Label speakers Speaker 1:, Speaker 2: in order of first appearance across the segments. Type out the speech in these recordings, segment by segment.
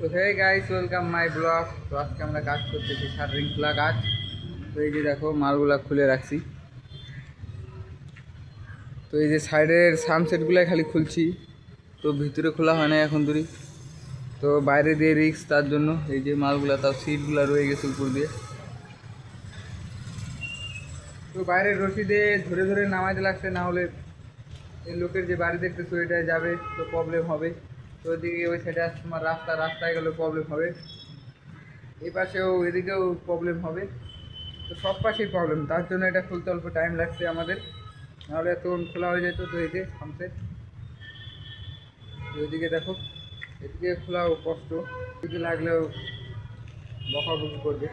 Speaker 1: তো hey guys, welcome my blog. তো আজকে আমরা কাজ করতেছি শাটারিং খোলা কাজ। তো এই যে দেখো মালগুলা খুলে রাখছি। তো এই যে সাইডের সানসেটগুলাই খালি খুলছি, তো ভিতরে খোলা হয় না এখন দূরি। তো বাইরে দিয়ে রিক্স, তার জন্য এই যে মালগুলা, তার সিটগুলা রয়ে গেছে উপর দিয়ে। তো বাইরের রশি দিয়ে ধরে ধরে নামাইতে লাগছে, না হলে এই লোকের যে বাড়ি দেখতেছো এটাই যাবে, তো প্রবলেম হবে। তো ওইদিকে ওই সাইডে তোমার রাস্তায় গেলে প্রবলেম হবে, এই পাশেও এদিকেও প্রবলেম হবে। তো সব পাশেই প্রবলেম, তার জন্য এটা খুলতে অল্প টাইম লাগছে আমাদের, নাহলে এতক্ষণ খোলা হয়ে যেত। তো এই যে সামসে ওইদিকে দেখো, এদিকে খোলাও কষ্ট, কিছু লাগলেও বকাবকি করবে।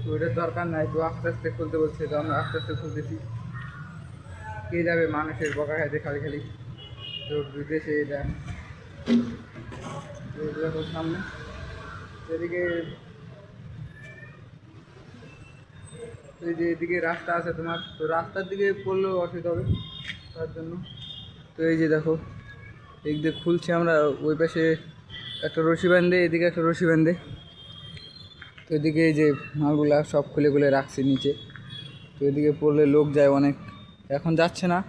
Speaker 1: তো এটার দরকার নাই, তো আস্তে আস্তে খুলতে বলছে, তো আমরা আস্তে আস্তে খুলতেছি। কে যাবে মানুষের বকা খাইতে খালি খালি, তো বিদেশে এটা। তো দেখো সামনে এদিকে, এই যে এদিকে রাস্তা আছে তোমার, তো রাস্তার দিকে পড়লেও অসুবিধা হবে, তার জন্য। তো এই যে দেখো, এই দিকে খুলছি আমরা, ওই পাশে একটা রশি বাঁধে, এদিকে একটা রশি বাঁধে। তো এদিকে এই যে মালগুলা সব খুলে খুলে রাখছি নিচে। তো এদিকে পড়লে লোক যায় অনেক, এখন যাচ্ছে না।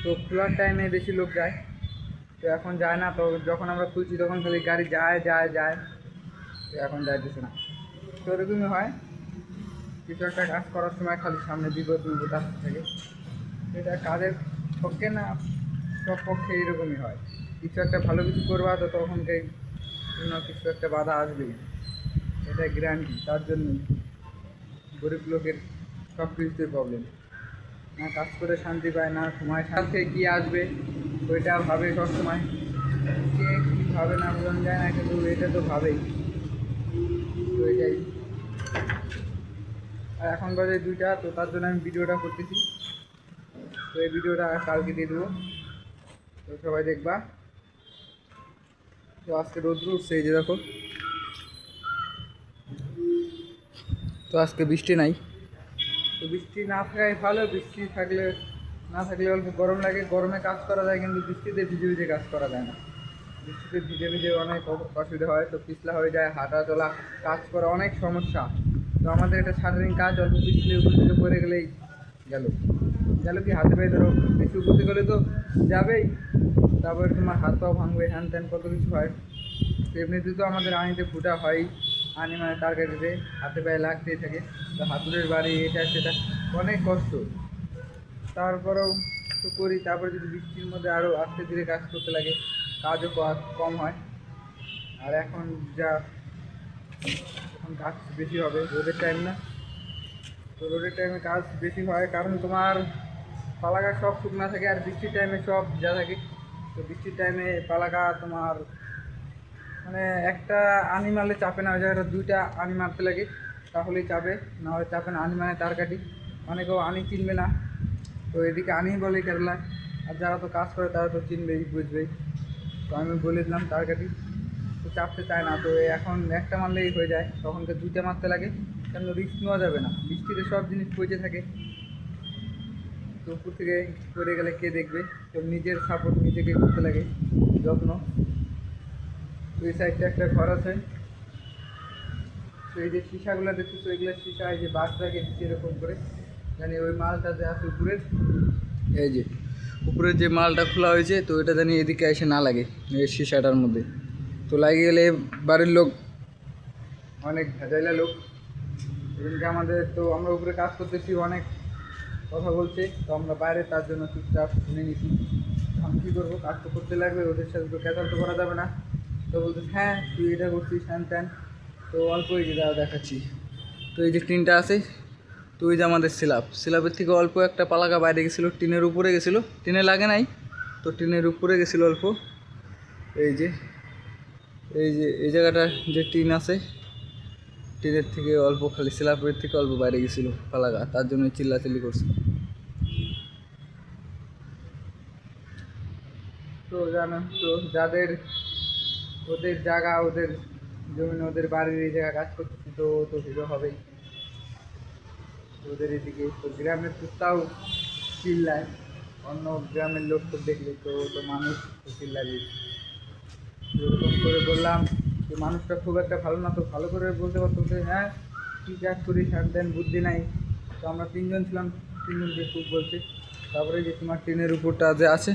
Speaker 1: তো খোলার টাইমে বেশি লোক যায়, তো এখন যায় না। তো যখন আমরা খুলছি তখন খালি গাড়ি যায় যায় যায়, তো এখন যাইতেছে না। তো এরকমই হয়, কিছু একটা কাজ করার সময় খালি সামনে বিপদ বিপদ আসতে থাকে। এটা কাজের পক্ষে না, সব পক্ষে এরকমই হয়। কিছু একটা ভালো কিছু করবা, তো তখনকে কিছু একটা বাধা আসবেই, এটা গ্যারান্টি। তার জন্য গরিব লোকের সব কিছুতে প্রবলেম, না কাজ করে শান্তি পায়, না সময় সাথে কী আসবে ওইটা ভাবে সবসময়। কে কী ভাবে না বোঝানো যায় না, কিন্তু এটা তো ভাবেই। তো এটাই। আর এখন বাজে 2টা, তো তার জন্য আমি ভিডিওটা করতেছি। তো এই ভিডিওটা কালকে দিয়ে দেবো, তো সবাই দেখবা। তো আজকে রোদ্র উঠছে, এই যে দেখো। তো আজকে বৃষ্টি নাই, তো বৃষ্টি না থাকাই ভালো। বৃষ্টি থাকলে, না থাকলে অল্প গরম লাগে, গরমে কাজ করা যায়, কিন্তু বৃষ্টিতে ভিজে ভিজে কাজ করা যায় না। বৃষ্টিতে ভিজে ভিজে অনেক অসুবিধা হয়, তো পিছলা হয়ে যায়, হাঁটা চলা কাজ করা অনেক সমস্যা। তো আমাদের এটা সারাদিন কাজ, অল্প পিছলে উপর থেকে পড়ে গেলেই গেল গেল কি হাতে পায়ে ধরো, বেশি উপর থেকে গেলে তো যাবেই, তারপরে তোমার হাত পাও ভাঙবে, হ্যান ত্যান কত কিছু হয়। তো এমনিতে তো আমাদের আনিতে ফুটা হয়, আনি মানে তরকারিতে হাতে পায়ে লাগতেই থাকে। তো হাতুড়ের বাড়ি এটা সেটা অনেক কষ্ট, তারপরেও তো করি। তারপরে যদি বৃষ্টির মধ্যে আরও আস্তে ধীরে কাজ করতে লাগে, কাজও কম হয়। আর এখন যা, এখন কাজ বেশি হবে, রোদের টাইম না, তো রোদের টাইমে কাজ বেশি হয়, কারণ তোমার পালাগা সব শুকনা থাকে, আর বৃষ্টির টাইমে সব যা থাকে। তো বৃষ্টির টাইমে পালাগা তোমার মানে একটা আনি মারলে চাপে না, ওই জায়গাটা 2টা আনি মারতে লাগে, তাহলেই চাপে, না হলে চাপে না। আনি মানে তার কাটি, অনেকেও আনি চিনবে না, তো এদিকে আনি বলে কেরলা। আর যারা তো কাজ করে তারা তো চিনবেই, বুঝবেই। তো আমি বলে দিলাম তার কাটি, তো চাপতে চায় না। তো এখন একটা মারলেই হয়ে যায়, তখনকে 2টা মারতে লাগে, কেন রিস্ক নেওয়া যাবে না, বৃষ্টিতে সব জিনিস পচে থাকে। তো উপর থেকে পড়ে গেলে কে দেখবে, তো নিজের সাপোর্ট নিজেকে করতে লাগে, যত্ন। তো এই সাইডটা একটা ঘর আছে। তো এই যে সীসাগুলো দেখতেছো, এগুলো সীসা, এই যে বাসটাকে এরকম করে জানি ওই মালটা যে আছে উপরের, এই যে উপরের যে মালটা খোলা হয়েছে, তো এটা জানি এদিকে এসে না লাগে এই সীসাটার মধ্যে। তো লাগে গেলে বাড়ির লোক অনেক ভেজাইলা লোক, এদিনকে আমাদের, তো আমরা উপরে কাজ করতেছি, অনেক কথা বলছে, তো আমরা বাইরে, তার জন্য চুপচাপ শুনে নিছি। আমি কী করবো, কাজ তো করতে লাগবে, ওদের সাথে তো ক্যাচাল তো করা যাবে না। তো বলতে হ্যাঁ তুই এটা করছিস হ্যান ত্যান, তো অল্প এই যে দেখাচ্ছি। তো এই যে টিনটা আছে, তো ওই যে আমাদের স্ল্যাবের থেকে অল্প একটা পালাকা বাইরে গেছিলো, টিনের উপরে গেছিলো, টিনে লাগে নাই, তো টিনের উপরে গেছিলো অল্প। এই যে এই জায়গাটা যে টিন আছে, টিনের থেকে অল্প, খালি স্ল্যাবের থেকে অল্প বাইরে গেছিলো পালাকা, তার জন্য চিল্লাচিল্লি করছে। তো জানো তো, যাদের ওদের জায়গা, ওদের জমি, ওদের বাড়ির এই জায়গা কাজ করতেছি, তো তো ভিড়ও হবেই ওদের এদিকে। তো গ্রামের টুকটাও চিল্লায়, অন্য গ্রামের লোক তো দেখলে তো তো মানুষ তো চিল্লাবে। এরকম করে বললাম যে মানুষটা খুব একটা ভালো না, তো ভালো করে বলতে পারতো যে হ্যাঁ কী কাজ করি শাক দেন বুদ্ধি নাই। তো আমরা তিনজন ছিলাম, তিনজনকে খুব বলছে। তারপরে যে তোমার ট্রেনের উপরটা যে আছে,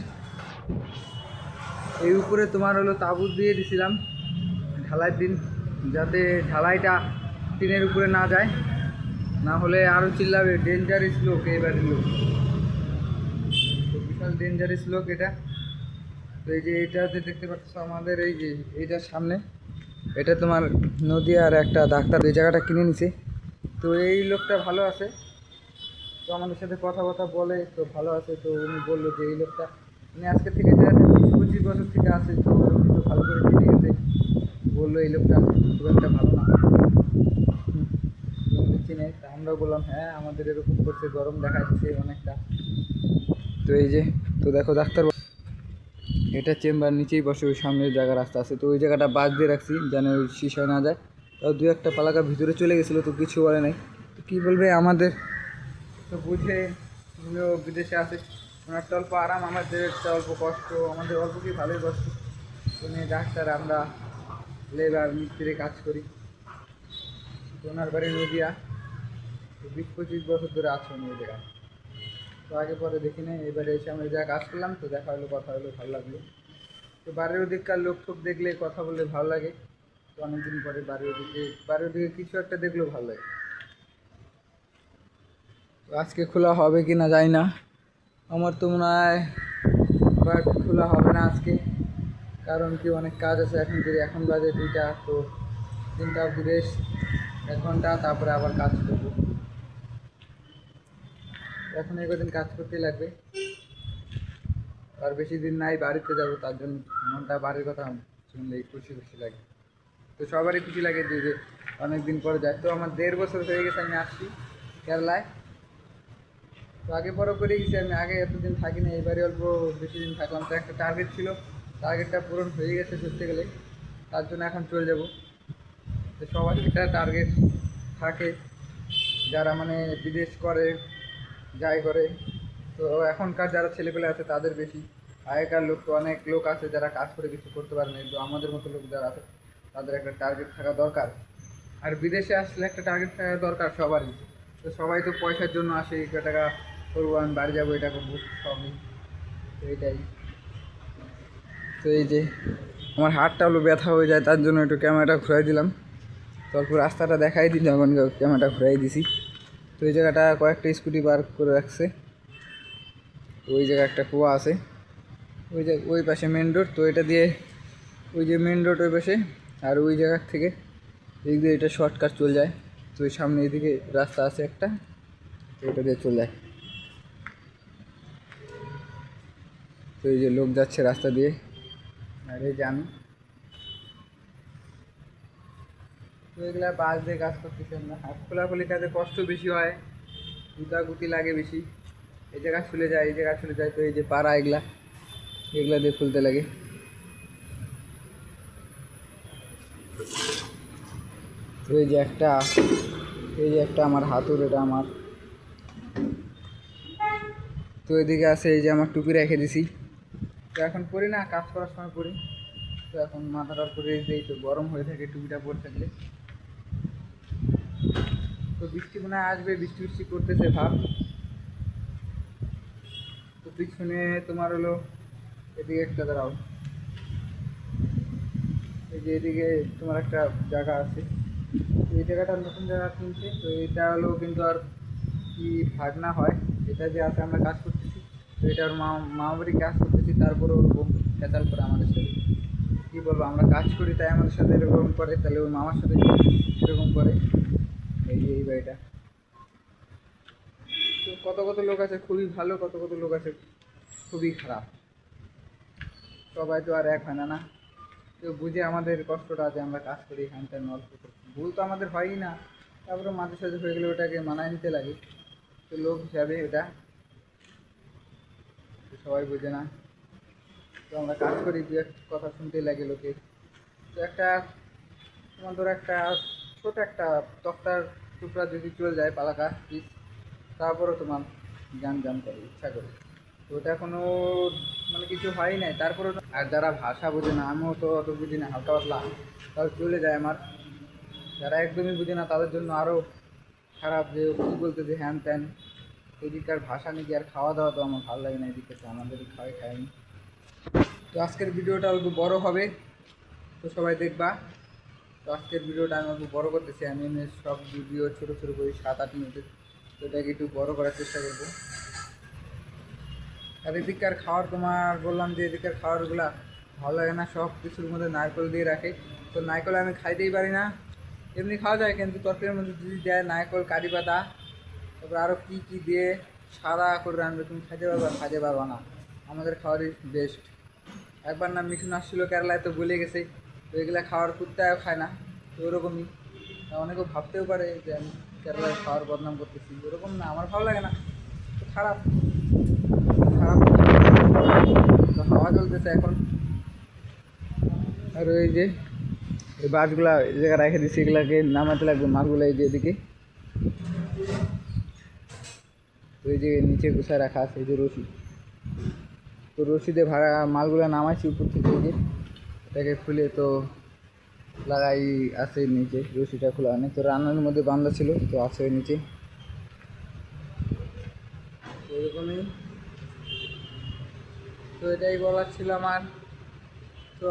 Speaker 1: এই উপরে তোমার হলো তাঁবু দিয়ে দিছিলাম ঢালাইয়ের দিন, যাতে ঢালাইটা টিনের উপরে না যায়, না হলে আরও চিল্লাবে ডেঞ্জারাস লোক এবারের লোক। তো বিশাল ডেঞ্জারাস লোক এটা। তো এই যে এটা যে দেখতে পাচ্ছ আমাদের এই যে এইটার সামনে, এটা তোমার নদীয়ার একটা ডাক্তার এই জায়গাটা কিনে নিছে। তো এই লোকটা ভালো আছে, তো আমাদের সাথে কথাবার্তা বলে, তো ভালো আছে। তো উনি বললো যে এই লোকটা উনি আজকে থেকে যে 20-25 বছর থেকে আছে, তো উনি তো ভালো করে কিনে গেছে। বললো এই লোকটা খুব একটা ভালো না, চিনে। তা আমরাও বললাম হ্যাঁ আমাদের এরকম করছে, গরম দেখা যাচ্ছে অনেকটা। তো এই যে, তো দেখো ডাক্তার এটা চেম্বার নিচেই বসে, ওই সামনের জায়গা রাস্তা আছে, তো ওই জায়গাটা বাদ দিয়ে রাখছি যেন ওই শিশায় না যায়। তাও দু একটা পালাকা ভিতরে চলে গেছিলো, তো কিছু বলে নাই। তো কী বলবে আমাদের তো বুঝে, উনিও বিদেশে আসে, ওনার তো অল্প আরাম, আমাদের একটা অল্প কষ্ট, আমাদের অল্প কি ভালোই কষ্ট। উনি ডাক্তার, আমরা লেবার মিস্ত্রি কাজ করি। তো ওনার বাড়ি নদিয়া, তো 20-25 বছর ধরে আছে উনি ওই জায়গায়। তো আগে পরে দেখি না, এবারে এসে আমি যা কাজ করলাম, তো দেখা হলো, কথা হলো, ভালো লাগলো। তো বাড়ির ওদিককার লোক টোক দেখলে কথা বললে ভালো লাগে। তো অনেকদিন পরে বাড়ির ওদিকে কিছু একটা দেখলেও ভালো লাগে। তো আজকে খোলা হবে কি না জানি না, আমার তো মনে হয় বাট খোলা হবে না আজকে। কারণ কি অনেক কাজ আছে এখন, যদি এখন বাজে 2টা, তো 3টা অবধি রেস্ট 1 ঘন্টা, তারপরে আবার কাজ করবো। এখন এই কদিন কাজ করতেই লাগবে, আর বেশি দিন নাই বাড়িতে যাব, তার জন্য মনটা বাড়ির কথা শুনলেই খুশি খুশি লাগে। তো সবারই খুশি লাগে যে অনেক দিন পরে যায়। তো আমার 1.5 বছর হয়ে গেছে আমি আসছি কেরালায়। তো আগে পরে করে গেছি আমি, আগে এতদিন থাকি না, এবারে অল্প বেশি দিন থাকলাম। তো একটা টার্গেট ছিল, টার্গেটটা পূরণ হয়ে গেছে ধরতে গেলে, তার জন্য এখন চলে যাব। তো সবার একটা টার্গেট থাকে, যারা মানে বিদেশ করে যাই করে। তো এখনকার যারা ছেলেপেলে আছে তাদের বেশি, আগেকার লোক তো অনেক লোক আছে যারা কাজ করে কিছু করতে পারে না। তো আমাদের মতো লোক যারা আছে তাদের একটা টার্গেট থাকা দরকার। আর বিদেশে আসলে একটা টার্গেট থাকা দরকার সবারই। তো সবাই তো পয়সার জন্য আসে, এই টাকা করবো আমি, বাড়ি যাবো, এটা করবো, সবই তো এইটাই। তো এই যে আমার হাতটা হলো ব্যথা হয়ে যায়, তার জন্য একটু ক্যামেরাটা ঘুরাই দিলাম। তো অল্প রাস্তাটা দেখাই দিই, যখন ক্যামেরাটা ঘুরাই দিছি। তো এই জায়গাটা কয়েকটা স্কুটি পার্ক করে রাখছে, ওই জায়গায় একটা কুয়া আছে, ওই পাশে মেন রোড। তো এটা দিয়ে ওই যে মেন রোড ওই পাশে, আর ওই জায়গার থেকে এদিক দিয়ে এটা শর্টকাট চলে যায়। তো ওই সামনে এদিকে রাস্তা আছে একটা, এটা দিয়ে চলে যায়। তো এই যে লোক যাচ্ছে রাস্তা দিয়ে, আর এই যে আমি। তো এগুলা বাস দিয়ে কাজ করতেছি আমরা। হাত খোলাখুলি কাজে কষ্ট বেশি হয়, গুতাগুতি লাগে বেশি। এই জায়গা খুলে যায়, এই জায়গা খুলে যায়। তো এই যে পাড়া এগুলা, এগুলা দিয়ে খুলতে লাগে। তো এই যে একটা আমার হাতুড়, এটা আমার। তো এদিকে আছে এই যে আমার টুপি রেখে দিছি, তো এখন পরি না, কাজ করার সময় পরি। তো এখন মাথাটার পরে দিই, তো গরম হয়ে থাকে টুপিটা পরে থাকলে। তো বৃষ্টি মনে হয় আসবে, বৃষ্টি বৃষ্টি করতেছে ভাব। তো পিছনে তোমার হলো এদিকে একটা দাঁড়াও, এই যে এদিকে তোমার একটা জায়গা আছে, এই জায়গাটা নতুন জায়গা কিনছে। তো এটা হলো কিন্তু আর কি ভাগনা হয়, এটা যে আছে আমরা কাজ করতেছি। তো এটা ওর মামা বাড়ি কাজ করতেছি, তারপরে ওরকম খেতাল করে আমাদের সাথে। কী বলবো, আমরা কাজ করি তাই আমাদের সাথে এরকম করে, তাহলে ওর মামার সাথে এরকম করে। এই যে এই বাড়িটা, তো কত কত লোক আছে খুবই ভালো, কত কত লোক আছে খুবই খারাপ। সবাই তো আর এক হয় না, না কেউ বুঝে আমাদের কষ্টটা, যে আমরা কাজ করি এখানটা অল্প করছি, ভুল তো আমাদের হয়ই না। তারপরে মাঝে সাঝে হয়ে গেলে ওটাকে মানায় নিতে লাগে, তো লোক হিসাবে এটা সবাই বোঝে না। তো আমরা কাজ করি, দু এক কথা শুনতেই লাগে লোকে। তো একটা তোমার ধরো একটা ছোট একটা তক্তার টুকরা যদি চলে যায় পালাকা পিস, তারপরেও তোমার জান জান করে, ইচ্ছা করে। তো ওটা কোনো মানে কিছু হয় নাই, তারপরে আর যারা ভাষা বোঝে না, আমিও তো অত বুঝি না, হালকা পাতলা তাও চলে যায় আমার। যারা একদমই বুঝে না তাদের জন্য আরও খারাপ, যে কী বলতেছে হ্যান ত্যান। এদিককার ভাষা নাকি আর খাওয়া দাওয়া তো আমার ভালো লাগে না, এদিকে তো আমাদের খাওয়াই খাইনি। তো আজকের ভিডিওটা অল্প বড় হবে, তো সবাই দেখবা। তো আজকের ভিডিওটা আমি অল্প বড় করতেছি, আমি এমনি সব ভিডিও ছোটো ছোটো করি 7-8 মিনিটের, তো এটাকে একটু বড় করার চেষ্টা করবো। আর এদিককার খাওয়ার তোমার বললাম যে এদিককার খাবারগুলো ভালো লাগে না, সব কিছুর মধ্যে নারকেল দিয়ে রাখে। তো নারকেল আমি খাইতেই পারি না, এমনি খাওয়া যায় কিন্তু তরকারির মধ্যে যদি দেয় নারকেল, কারি পাতা, তারপর আরও কী কী দিয়ে সাদা করে রান্না, তুমি খাইতে পারবা? খাইতে পারবা না। আমাদের খাওয়ারই বেস্ট। একবার না মিঠুন আসছিলো কেরালায়, তো বলে গেছে, তো এগুলো খাওয়ার কুত্তাও খায় না। তো ওরকমই অনেকেও ভাবতেও পারে যে আমি কেরালায় খাওয়ার বদনাম করতেছি, ওরকম না, আমার ভালো লাগে না, তো খারাপ খারাপ। তো হাওয়া চলতেছে এখন। আর ওই যে এই বাসগুলা এই জায়গায় রেখে দিচ্ছি, এগুলাকে নামাতে লাগবে মালগুলো এই যে এদিকে। তো এই যে নিচে গুছায় রাখা আছে এই যে রশি, তো রশিদে ভাড়া মালগুলো নামাইছি উপর থেকে, এই যে এটাকে খুলে তো লাগাই আছে নিচে, রশিটা খোলা নেই, তো রান্নার মধ্যে বান্ধা ছিল তো আছে নিচে। এরকমই, তো এটাই বলার ছিল আমার। তো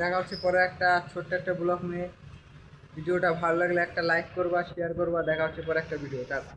Speaker 1: দেখা হচ্ছে পরে একটা ছোট্ট একটা ব্লগ নিয়ে। ভিডিওটা ভালো লাগলে একটা লাইক করবা, শেয়ার করবা। দেখা হচ্ছে পরে একটা ভিডিও। টাটা।